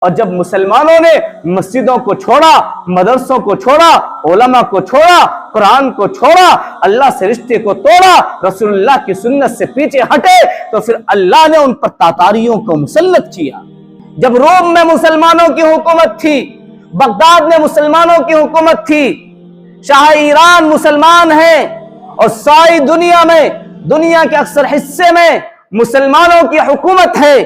اور جب مسلمانوں نے مسجدوں کو چھوڑا، مدرسوں کو چھوڑا، علماء کو چھوڑا، قرآن کو چھوڑا، اللہ سے رشتے کو توڑا، رسول اللہ کی سنت سے پیچھے ہٹے، تو پھر اللہ نے ان پر تاتاریوں کو مسلط کیا۔ جب روم میں مسلمانوں کی حکومت تھی، بغداد میں مسلمانوں کی حکومت تھی، شاہ ایران مسلمان ہیں، اور ساری دنیا میں، دنیا کے اکثر حصے میں مسلمانوں کی حکومت ہے،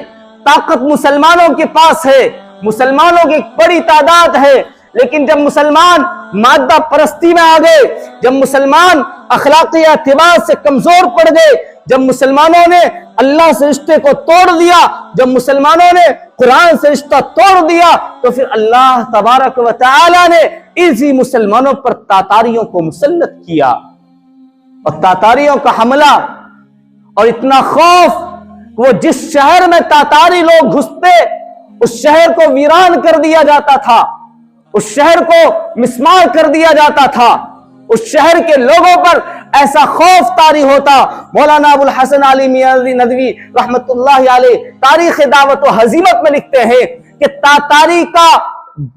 طاقت مسلمانوں کے پاس ہے، مسلمانوں کی ایک بڑی تعداد ہے، لیکن جب مسلمان مادہ پرستی میں آ گئے، جب مسلمان اخلاقی اعتبار سے کمزور پڑ گئے، جب مسلمانوں نے اللہ سے رشتے کو توڑ دیا، جب مسلمانوں نے قرآن سے رشتہ توڑ دیا، تو پھر اللہ تبارک و تعالی نے اسی مسلمانوں پر تاتاریوں کو مسلط کیا، اور تاتاریوں کا حملہ اور اتنا خوف، وہ جس شہر میں تاتاری لوگ گھستے اس شہر کو ویران کر دیا جاتا تھا، اس شہر کو مسمار کر دیا جاتا تھا، اس شہر کے لوگوں پر ایسا خوف طاری ہوتا۔ مولانا ابو الحسن علی میاں ندوی رحمت اللہ علیہ تاریخ دعوت و ہزیمت میں لکھتے ہیں کہ تاتاری کا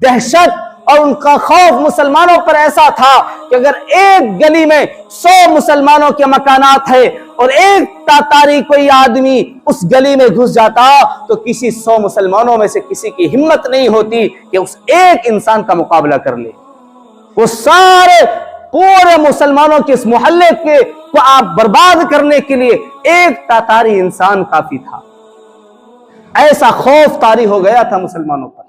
دہشت اور ان کا خوف مسلمانوں پر ایسا تھا کہ اگر ایک گلی میں 100 مسلمانوں کے مکانات ہیں اور ایک تاتاری کوئی آدمی اس گلی میں گھس جاتا تو کسی 100 مسلمانوں میں سے کسی کی ہمت نہیں ہوتی کہ اس ایک انسان کا مقابلہ کر لے۔ وہ سارے پورے مسلمانوں کے اس محلے کو آپ برباد کرنے کے لیے ایک تاتاری انسان کافی تھا۔ ایسا خوف طاری ہو گیا تھا مسلمانوں پر۔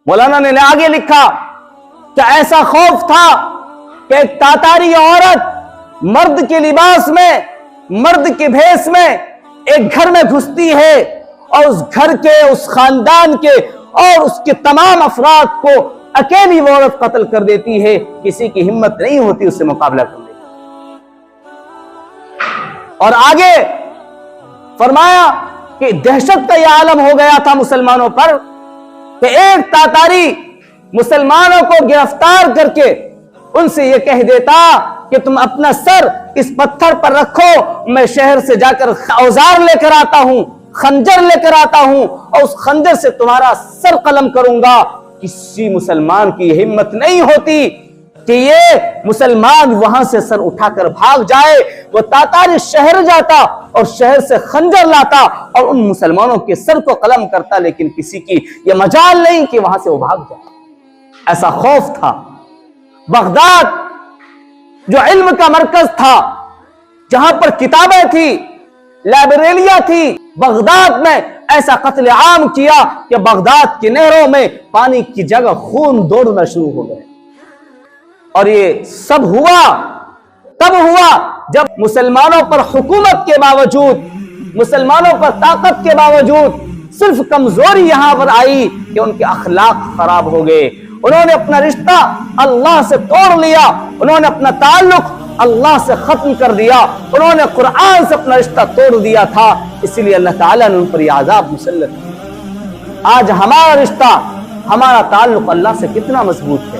مولانا نے آگے لکھا کہ ایسا خوف تھا کہ ایک تاتاری عورت مرد کے لباس میں، مرد کے بھیس میں ایک گھر میں گھستی ہے اور اس گھر کے، اس خاندان کے اور اس کے تمام افراد کو اکیلی وہ عورت قتل کر دیتی ہے، کسی کی ہمت نہیں ہوتی اس سے مقابلہ کرنے کی۔ اور آگے فرمایا کہ دہشت کا یہ عالم ہو گیا تھا مسلمانوں پر کہ ایک تاتاری مسلمانوں کو گرفتار کر کے ان سے یہ کہہ دیتا کہ تم اپنا سر اس پتھر پر رکھو، میں شہر سے جا کر اوزار لے کر آتا ہوں، خنجر لے کر آتا ہوں، اور اس خنجر سے تمہارا سر قلم کروں گا۔ کسی مسلمان کی ہمت نہیں ہوتی کہ یہ مسلمان وہاں سے سر اٹھا کر بھاگ جائے۔ وہ تاتاری شہر جاتا اور شہر سے خنجر لاتا اور ان مسلمانوں کے سر کو قلم کرتا، لیکن کسی کی یہ مجال نہیں کہ وہاں سے وہ بھاگ جائے۔ ایسا خوف تھا۔ بغداد جو علم کا مرکز تھا، جہاں پر کتابیں تھی، لائبریریاں تھی، بغداد میں ایسا قتل عام کیا کہ بغداد کی نہروں میں پانی کی جگہ خون دوڑنا شروع ہو گئے۔ اور یہ سب ہوا تب ہوا جب مسلمانوں پر حکومت کے باوجود، مسلمانوں پر طاقت کے باوجود صرف کمزوری یہاں پر آئی کہ ان کے اخلاق خراب ہو گئے۔ انہوں نے اپنا رشتہ اللہ سے توڑ لیا، انہوں نے اپنا تعلق اللہ سے ختم کر دیا، انہوں نے قرآن سے اپنا رشتہ توڑ دیا تھا، اس لیے اللہ تعالیٰ نے ان پر یہ عذاب مسلط کیا۔ آج ہمارا رشتہ، ہمارا تعلق اللہ سے کتنا مضبوط ہے۔